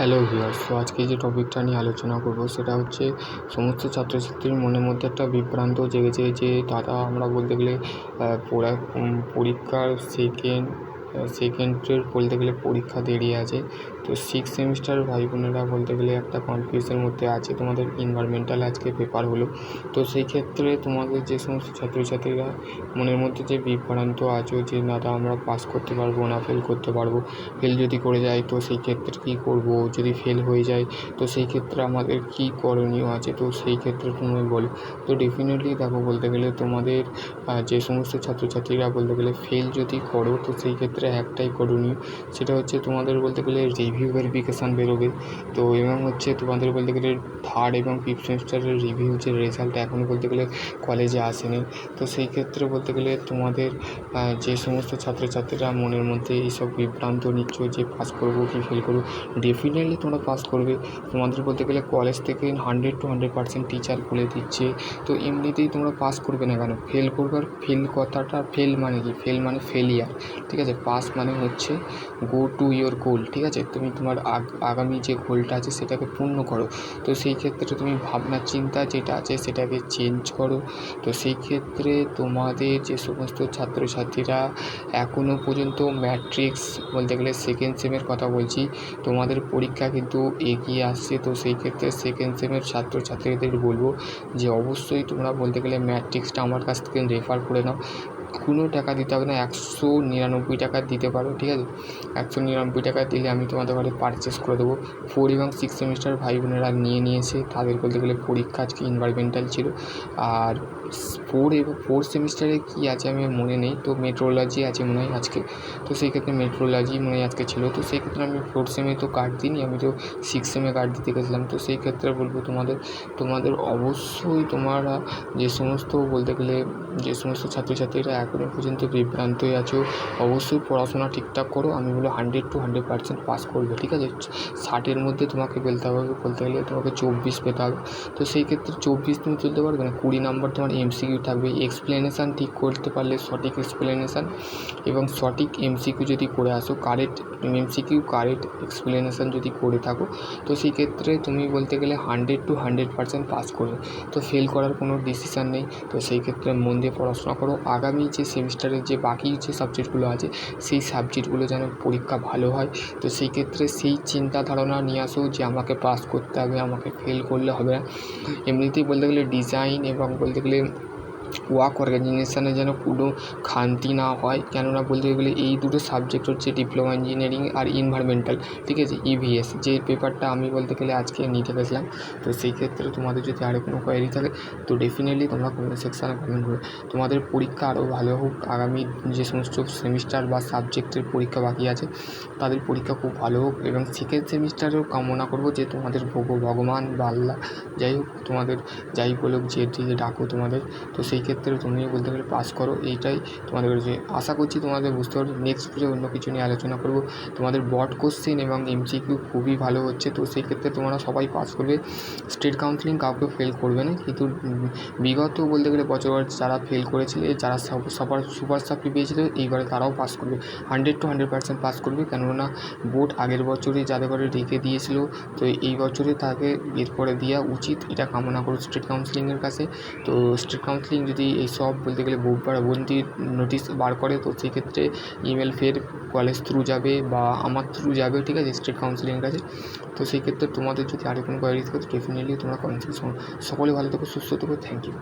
Hello viewers, তো আজকে যে টপিকটা নিয়ে আলোচনা করব সেটা হচ্ছে সমস্ত ছাত্রছাত্রীর মনের মধ্যে একটা বিভ্রান্ত জেগেছে যে দাদা আমরা বলতে গেলে পরীক্ষার সেকেন্ডের বলতে গেলে পরীক্ষা দেরি আছে। তো সিক্স সেমিস্টার ভাই বোনেরা বলতে গেলে একটা কনফিউজের মধ্যে আছে। তোমাদের এনভায়রনমেন্টাল আজকে পেপার হলো, তো সেই ক্ষেত্রে তোমাদের যে সমস্ত ছাত্রছাত্রীরা মনের মধ্যে যে বিভ্রান্ত আছো যে দাদা আমরা পাস করতে পারবো না ফেল করতে পারবো, ফেল যদি করে যাই তো সেই ক্ষেত্রে কী করব, যদি ফেল হয়ে যায় তো সেই ক্ষেত্রে আমাদের কী করণীয় আছে, তো সেই ক্ষেত্রে তুমি বলো। তো ডেফিনেটলি দেখো, বলতে গেলে তোমাদের যে সমস্ত ছাত্রছাত্রীরা বলতে গেলে ফেল যদি করো তো সেই ক্ষেত্রে একটাই করণীয়, সেটা হচ্ছে তোমাদের বলতে গেলে রিভিউ ভেরিফিকেশান বেরোবে। তো এবং হচ্ছে তোমাদের বলতে গেলে থার্ড এবং ফিফথ সেমিস্টারের রিভিউ যে রেজাল্ট এখনও বলতে গেলে কলেজে আসেনি। তো সেই ক্ষেত্রে বলতে গেলে তোমাদের যে সমস্ত ছাত্রছাত্রীরা মনের মধ্যে এইসব বিভ্রান্ত নিচ্ছ যে পাস করবো কি ফেল করবো, ডেফিনেটলি তোমরা পাস করবে। তোমাদের বলতে গেলে কলেজ থেকে 100% টিচার বলে দিচ্ছে, তো এমনিতেই তোমরা পাস করবে না কেন, ফেল করবে। আর ফেল কথাটা, ফেল মানে কি, ফেল মানে ফেলিয়ার, ঠিক আছে। পাস মানে হচ্ছে গো টু ইয়োর গোল, ঠিক আছে। তুমি তোমার আগামী যে গোলটা আছে সেটাকে পূর্ণ করো। তো সেই ক্ষেত্রে তুমি ভাবনা চিন্তা যেটা আছে সেটাকে চেঞ্জ করো। তো সেই ক্ষেত্রে তোমাদের যে সমস্ত ছাত্রছাত্রীরা এখনও পর্যন্ত ম্যাট্রিক্স বলতে গেলে সেকেন্ড সেমের কথা বলছি, তোমাদের পরীক্ষা কিন্তু এগিয়ে আসছে। তো সেই ক্ষেত্রে সেকেন্ড সেমের ছাত্রছাত্রীদের বলবো যে অবশ্যই তোমরা বলতে গেলে ম্যাট্রিক্সটা আমার কাছ থেকে রেফার করে নাও। কোনো টাকা দিতে হবে না, 199 টাকা দিতে পারো, ঠিক আছে। 199 টাকা দিলে আমি তোমাদের ঘরে পারচেস করে দেবো। 4 এবং 6 সেমিস্টার ভাই বোনেরা নিয়েছে, তাদের বলতে গেলে পরীক্ষা আজকে এনভায়রনমেন্টাল ছিল। আর 4 সেমিস্টারে কী আছে আমি মনে নেই, তো মেট্রোলজি আছে মনে হয় আজকে। তো সেই ক্ষেত্রে মেট্রোলজি মনে হয় আজকে ছিল। তো সেই ক্ষেত্রে আমি 4 সেমে তো কার্ড দিইনি, আমি তো 6 সেমে কার্ড দিতে গেছিলাম। তো সেই ক্ষেত্রে বলবো তোমাদের অবশ্যই তোমরা যে সমস্ত বলতে গেলে যে সমস্ত ছাত্রছাত্রীরা এখনও পর্যন্ত বিভ্রান্তই আছো, অবশ্যই পড়াশোনা ঠিকঠাক করো। আমি বলি 100% পাস করবে, ঠিক আছে। 60-এর মধ্যে তোমাকে বলতে গেলে তোমাকে 24 পেতে হবে। তো সেই ক্ষেত্রে 24 তুমি তুলতে পারবে না, 20 নাম্বার তোমার এমসিকিউ থাকবে। এক্সপ্লেনেশান ঠিক করতে পারলে, সঠিক এক্সপ্লেনেশান এবং সঠিক এমসিকিউ যদি করে আসো, কারেক্ট এমসিকিউ কারেক্ট এক্সপ্লেনেশান যদি করে থাকো, তো সেই ক্ষেত্রে তুমি বলতে গেলে 100% পাস করবে। তো ফেল করার কোনো ডিসিশান নেই। তো সেই ক্ষেত্রে মন দিয়ে পড়াশোনা করো। আগামী যে সেমিস্টারের যে বাকি যে সাবজেক্টগুলো আছে সেই সাবজেক্টগুলো যেন পরীক্ষা ভালো হয়। তো সেই ক্ষেত্রে সেই চিন্তা ধারণা নিয়ে আসো যে আমাকে পাস করতে হবে, আমাকে ফেল করলে হবে না। এমনিতেই বলতে গেলে ডিজাইন এবং বলতে গেলে ওয়ার্ক অর্গানাইজেশানে যেন কোনো খামতি না হয়, কেননা বলতে গেলে এই দুটো সাবজেক্ট হচ্ছে ডিপ্লোমা ইঞ্জিনিয়ারিং আর এনভায়রনমেন্টাল, ঠিক আছে। ইভিএস যে পেপারটা আমি বলতে গেলে আজকে নিতে গেছিলাম। তো সেই ক্ষেত্রে তোমাদের যদি আরও কোনো কোয়ারি থাকে তো ডেফিনেটলি তোমরা কমেন্ট সেকশানে কমেন্ট করবে। তোমাদের পরীক্ষা আরও ভালো হোক। আগামী যে সমস্ত সেমিস্টার বা সাবজেক্টের পরীক্ষা বাকি আছে তাদের পরীক্ষা খুব ভালো হোক, এবং সেকেন্ড সেমিস্টারেও কামনা করবো যে তোমাদের ভগবান বা আল্লাহ যাই হোক তোমাদের যাই বলুক, যে দিকে ডাকো তোমাদের, তো সেই ক্ষেত্রে তুমিও বলতে গেলে পাস করো। এইটাই তোমাদের কাছে আশা করছি তোমাদের বুঝতে পারবে। নেক্সট ভিডিও অন্য কিছু নিয়ে আলোচনা করব। তোমাদের বট কোশ্চেন এবং এমসিকিউ খুবই ভালো হচ্ছে, তো সেই ক্ষেত্রে তোমরা সবাই পাস করবে। স্টেট কাউন্সিলিং কাউকে ফেল করবে না, কিন্তু বিগত বলতে গেলে বছর যারা ফেল করেছিল, যারা সুপার সাপ্লি পেয়েছিল, এইবারে তারাও পাস করবে। 100% পাস করবে, কেননা বোর্ড আগের বছরই যাদের ঘরে রেখে দিয়েছিল, তো এই বছরে তাকে এরপরে দেওয়া উচিত, এটা কামনা করো স্টেট কাউন্সিলিংয়ের কাছে। তো স্টেট কাউন্সিলিং যদি এইসব বলতে গেলে বন্দি নোটিশ বার করে, তো সেক্ষেত্রে ইমেল ফের কলেজ থ্রু যাবে বা আমার থ্রু যাবে, ঠিক আছে, স্টেট কাউন্সিলিংয়ের কাছে। তো সেই ক্ষেত্রে তোমাদের যদি আরও কোনো কোয়ারিজ থাকে তো ডেফিনেটলি তোমরা কমেন্ট সেকশনে সকলে ভালো থেকো, সুস্থ থেকো। Thank you.